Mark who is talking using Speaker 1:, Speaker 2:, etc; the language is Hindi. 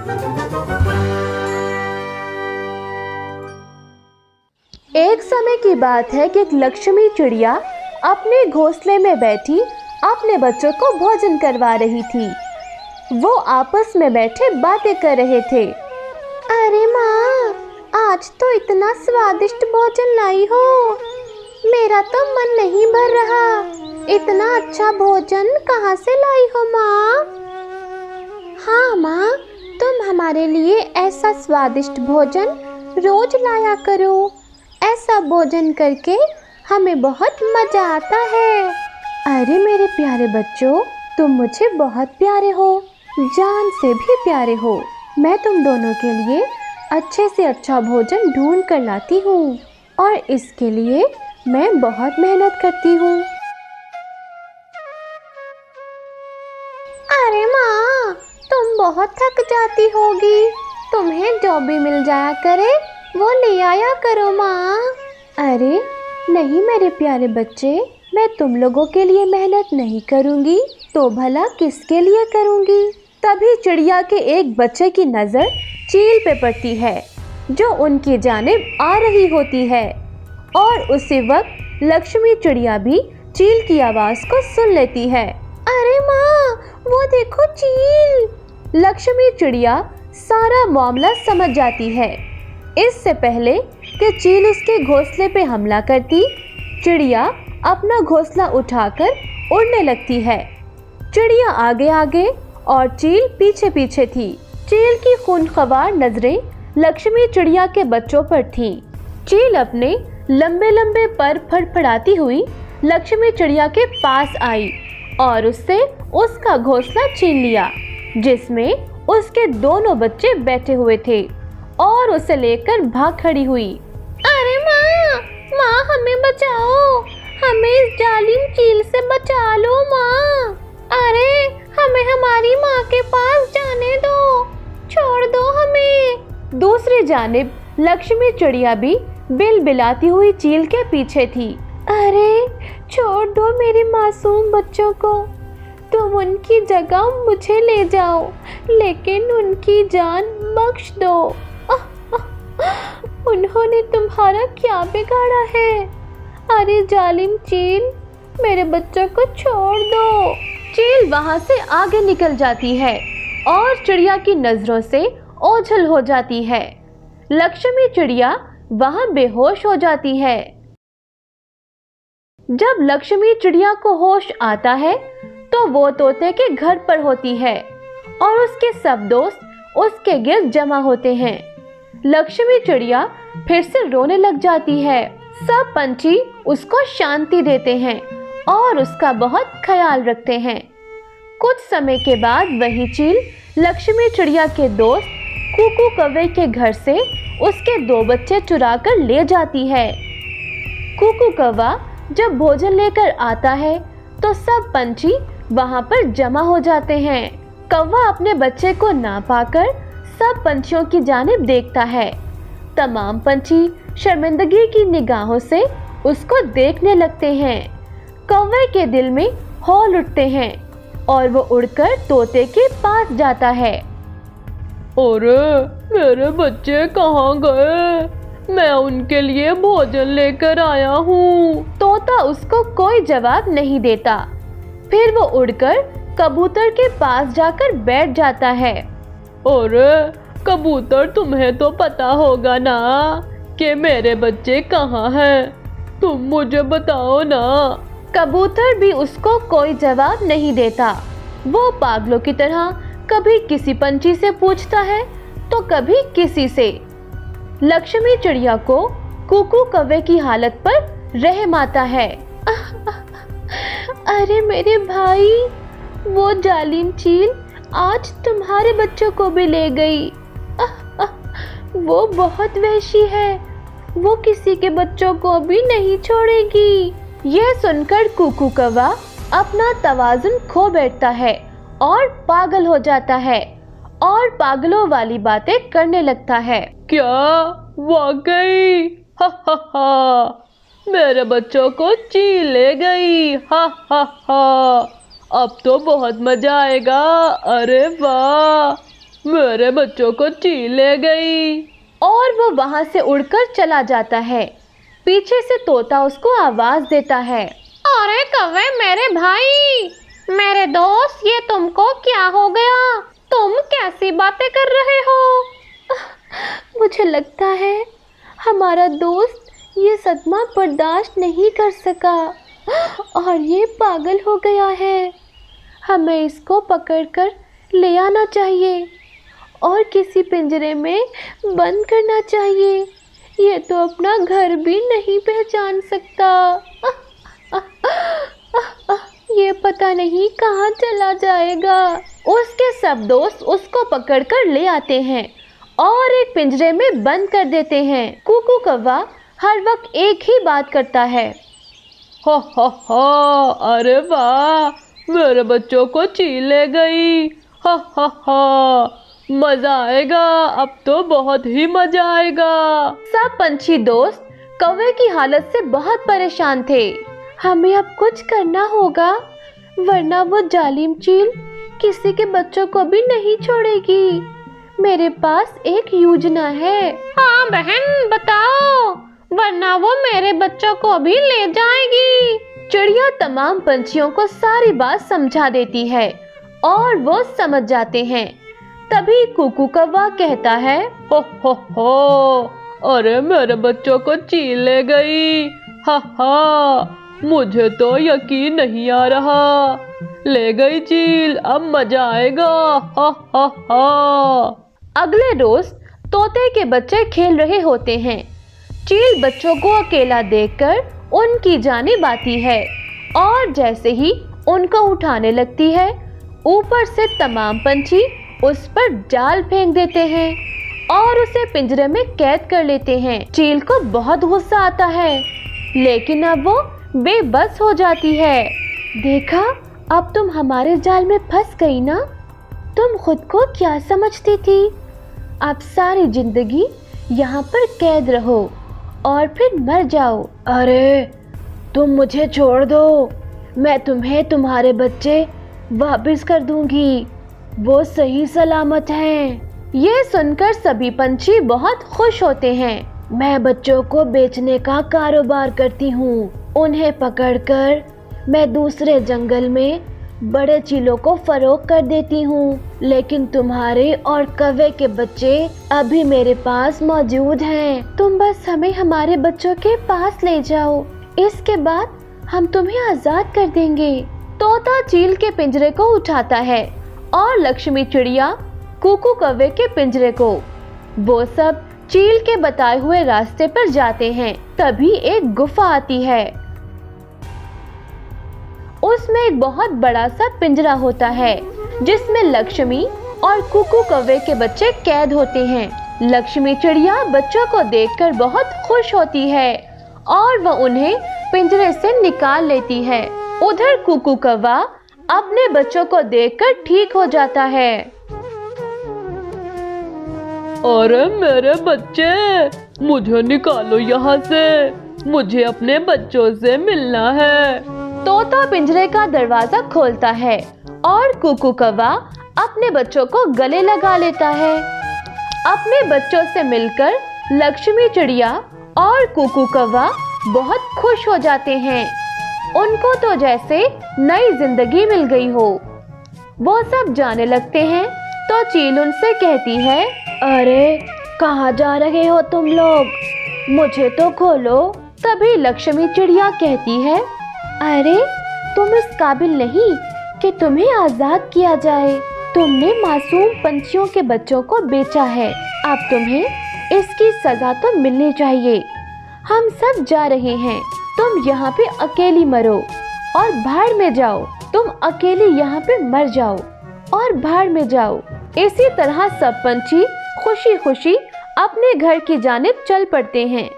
Speaker 1: एक समय की बात है कि एक लक्ष्मी चिड़िया अपने घोंसले में बैठी अपने बच्चों को भोजन करवा रही थी। वो आपस में बैठे बातें कर रहे थे। अरे माँ, आज तो इतना स्वादिष्ट भोजन लाई हो, मेरा तो मन नहीं भर रहा। इतना अच्छा भोजन कहाँ से लाई हो माँ? हाँ माँ, तुम हमारे लिए ऐसा स्वादिष्ट भोजन रोज लाया करो। ऐसा भोजन करके हमें बहुत मजा आता है। अरे मेरे प्यारे बच्चों, तुम मुझे बहुत प्यारे हो, जान से भी प्यारे हो। मैं तुम दोनों के लिए अच्छे से अच्छा भोजन ढूंढ कर लाती हूँ और इसके लिए मैं बहुत मेहनत करती हूँ। अरे माँ, तुम बहुत थक जाती होगी, तुम्हें जो भी मिल जाया करे वो ले आया करो माँ। अरे नहीं मेरे प्यारे बच्चे, मैं तुम लोगों के लिए मेहनत नहीं करूँगी तो भला किसके लिए करूँगी? तभी चिड़िया के एक बच्चे की नज़र चील पे पड़ती है जो उनकी जानिब आ रही होती है और उसी वक्त लक्ष्मी चिड़िया भी चील की आवाज़ को सुन लेती है। अरे माँ, वो देखो चील! लक्ष्मी चिड़िया सारा मामला समझ जाती है। इससे पहले कि चील उसके घोंसले पे हमला करती, चिड़िया अपना घोंसला उठाकर उड़ने लगती है। चिड़िया आगे आगे और चील पीछे पीछे थी। चील की खूनख्वार नजरें लक्ष्मी चिड़िया के बच्चों पर थीं। चील अपने लंबे लंबे पर फड़फड़ाती हुई लक्ष्मी चिड़िया के पास आई और उससे उसका घोंसला छीन लिया जिसमें उसके दोनों बच्चे बैठे हुए थे और उसे लेकर भाग खड़ी हुई। अरे माँ, माँ हमें बचाओ, हमें इस जालिम चील से बचा लो माँ। अरे हमें हमारी माँ के पास जाने दो, छोड़ दो हमें। दूसरी जानिब लक्ष्मी चिड़िया भी बिलबिलाती हुई चील के पीछे थी। अरे छोड़ दो मेरे मासूम बच्चों को, तुम उनकी जगह मुझे ले जाओ, लेकिन उनकी जान बख्श दो। उन्होंने तुम्हारा क्या बिगाड़ा है? अरे जालिम चील, मेरे बच्चों को छोड़ दो। चील वहां से आगे निकल जाती है और चिड़िया की नजरों से ओझल हो जाती है। लक्ष्मी चिड़िया वहां बेहोश हो जाती है। जब लक्ष्मी चिड़िया को होश आता है तो वो तोते के घर पर होती है और उसके सब दोस्त उसके गिर्द जमा होते हैं। लक्ष्मी चिड़िया फिर से रोने लग जाती है। सब पंछी उसको शांति देते हैं और उसका बहुत ख्याल रखते हैं। कुछ समय के बाद वही चील लक्ष्मी चिड़िया के दोस्त कुकू कौवे के घर से उसके 2 बच्चे चुरा कर ले जाती है। कुकू कौवा जब भोजन लेकर आता है तो सब पंछी वहां पर जमा हो जाते हैं। कौवा अपने बच्चे को ना पाकर सब पंछियों की जानिब देखता है। तमाम पंछी शर्मिंदगी की निगाहों से उसको देखने लगते हैं। कौवे के दिल में हौल उठते हैं और वो उड़कर तोते के पास जाता है।
Speaker 2: अरे मेरे बच्चे कहाँ गए? मैं उनके लिए भोजन लेकर आया हूँ।
Speaker 1: तोता उसको कोई जवाब नहीं देता। फिर वो उड़कर कबूतर के पास जाकर बैठ जाता है।
Speaker 2: अरे कबूतर, तुम्हें तो पता होगा ना कि मेरे बच्चे कहाँ हैं? तुम मुझे बताओ ना।
Speaker 1: कबूतर भी उसको कोई जवाब नहीं देता। वो पागलों की तरह कभी किसी पंछी से पूछता है तो कभी किसी से। लक्ष्मी चिड़िया को कुकू कौवे की हालत पर रहम आता है। अरे मेरे भाई, वो जालिम चील आज तुम्हारे बच्चों को भी ले गई। वो बहुत वहशी है, वो किसी के बच्चों को भी नहीं छोड़ेगी। यह सुनकर कुकू कौवा अपना तवाज़ुन खो बैठता है और पागल हो जाता है और पागलों वाली बातें करने लगता है।
Speaker 2: क्या वाकई? हा हा हा, मेरे बच्चों को चील ले गई। हा हा हा, अब तो बहुत मजा आएगा। अरे वाह, मेरे बच्चों को चील ले गई।
Speaker 1: और वो वहां से उड़कर चला जाता है। पीछे से तोता उसको आवाज देता है, अरे कौवे मेरे भाई, मेरे दोस्त, ये तुमको क्या हो गया? तुम कैसी बातें कर रहे हो? मुझे लगता है हमारा दोस्त ये सदमा बर्दाश्त नहीं कर सका और ये पागल हो गया है। हमें इसको पकड़कर ले आना चाहिए और किसी पिंजरे में बंद करना चाहिए। ये तो अपना घर भी नहीं पहचान सकता। ये पता नहीं कहाँ चला जाएगा। उसके सब दोस्त उसको पकड़कर ले आते हैं और एक पिंजरे में बंद कर देते हैं। कुकू कौवा हर वक्त एक ही बात करता है,
Speaker 2: हा हा हा, अरे वाह, मेरे बच्चों को चील ले गई। हा हा हा, मजा आएगा, अब तो बहुत ही मजा आएगा।
Speaker 1: सब पंछी दोस्त कौवे की हालत से बहुत परेशान थे। हमें अब कुछ करना होगा, वरना वो जालिम चील किसी के बच्चों को भी नहीं छोड़ेगी। मेरे पास एक योजना है। हाँ बहन, बताओ, वरना वो मेरे बच्चों को भी ले जाएगी। चिड़िया तमाम पंछियों को सारी बात समझा देती है और वो समझ जाते हैं। तभी कुकू कौवा कहता है,
Speaker 2: हो हो, अरे मेरे बच्चों को चील ले गई। हा हा, मुझे तो यकीन नहीं आ रहा। ले गई चील, अब मजा आएगा। हा हा हा।
Speaker 1: अगले रोज तोते के बच्चे खेल रहे होते हैं। चील बच्चों को अकेला देखकर उनकी जानिब आती है और जैसे ही उनको उठाने लगती है, ऊपर से तमाम पंछी उस पर जाल फेंक देते हैं और उसे पिंजरे में कैद कर लेते हैं। चील को बहुत गुस्सा आता है, लेकिन अब वो बेबस हो जाती है। देखा, अब तुम हमारे जाल में फंस गई ना? तुम खुद को क्या समझती थी? अब सारी जिंदगी यहाँ पर कैद रहो और फिर मर जाओ। अरे तुम मुझे छोड़ दो, मैं तुम्हें तुम्हारे बच्चे वापस कर दूंगी, वो सही सलामत हैं। ये सुनकर सभी पंछी बहुत खुश होते हैं। मैं बच्चों को बेचने का कारोबार करती हूँ। उन्हें पकड़कर मैं दूसरे जंगल में बड़े चीलों को फरोख्त कर देती हूँ, लेकिन तुम्हारे और कौवे के बच्चे अभी मेरे पास मौजूद हैं। तुम बस हमें हमारे बच्चों के पास ले जाओ, इसके बाद हम तुम्हें आजाद कर देंगे। तोता चील के पिंजरे को उठाता है और लक्ष्मी चिड़िया कुकू कौवे के पिंजरे को। वो सब चील के बताए हुए रास्ते पर जाते हैं। तभी एक गुफा आती है। उसमें एक बहुत बड़ा सा पिंजरा होता है जिसमें लक्ष्मी और कुकू कौवे के बच्चे कैद होते हैं। लक्ष्मी चिड़िया बच्चों को देखकर बहुत खुश होती है और वह उन्हें पिंजरे से निकाल लेती है। उधर कुकू कौवा अपने बच्चों को देखकर ठीक हो जाता है।
Speaker 2: अरे मेरे बच्चे, मुझे निकालो यहाँ से, मुझे अपने बच्चों से मिलना है।
Speaker 1: तोता पिंजरे का दरवाजा खोलता है और कुकू कौवा अपने बच्चों को गले लगा लेता है। अपने बच्चों से मिलकर लक्ष्मी चिड़िया और कुकू कौवा बहुत खुश हो जाते हैं। उनको तो जैसे नई जिंदगी मिल गई हो। वो सब जाने लगते हैं तो चील उनसे कहती है, अरे कहाँ जा रहे हो तुम लोग, मुझे तो खोलो। तभी लक्ष्मी चिड़िया कहती है, अरे तुम इस काबिल नहीं कि तुम्हें आजाद किया जाए। तुमने मासूम पंछियों के बच्चों को बेचा है, अब तुम्हें इसकी सजा तो मिलनी चाहिए। हम सब जा रहे हैं, तुम यहाँ पे अकेली मरो और भाड़ में जाओ। तुम अकेली यहाँ पे मर जाओ और भाड़ में जाओ। इसी तरह सब पंछी खुशी खुशी अपने घर की जानिब चल पड़ते हैं।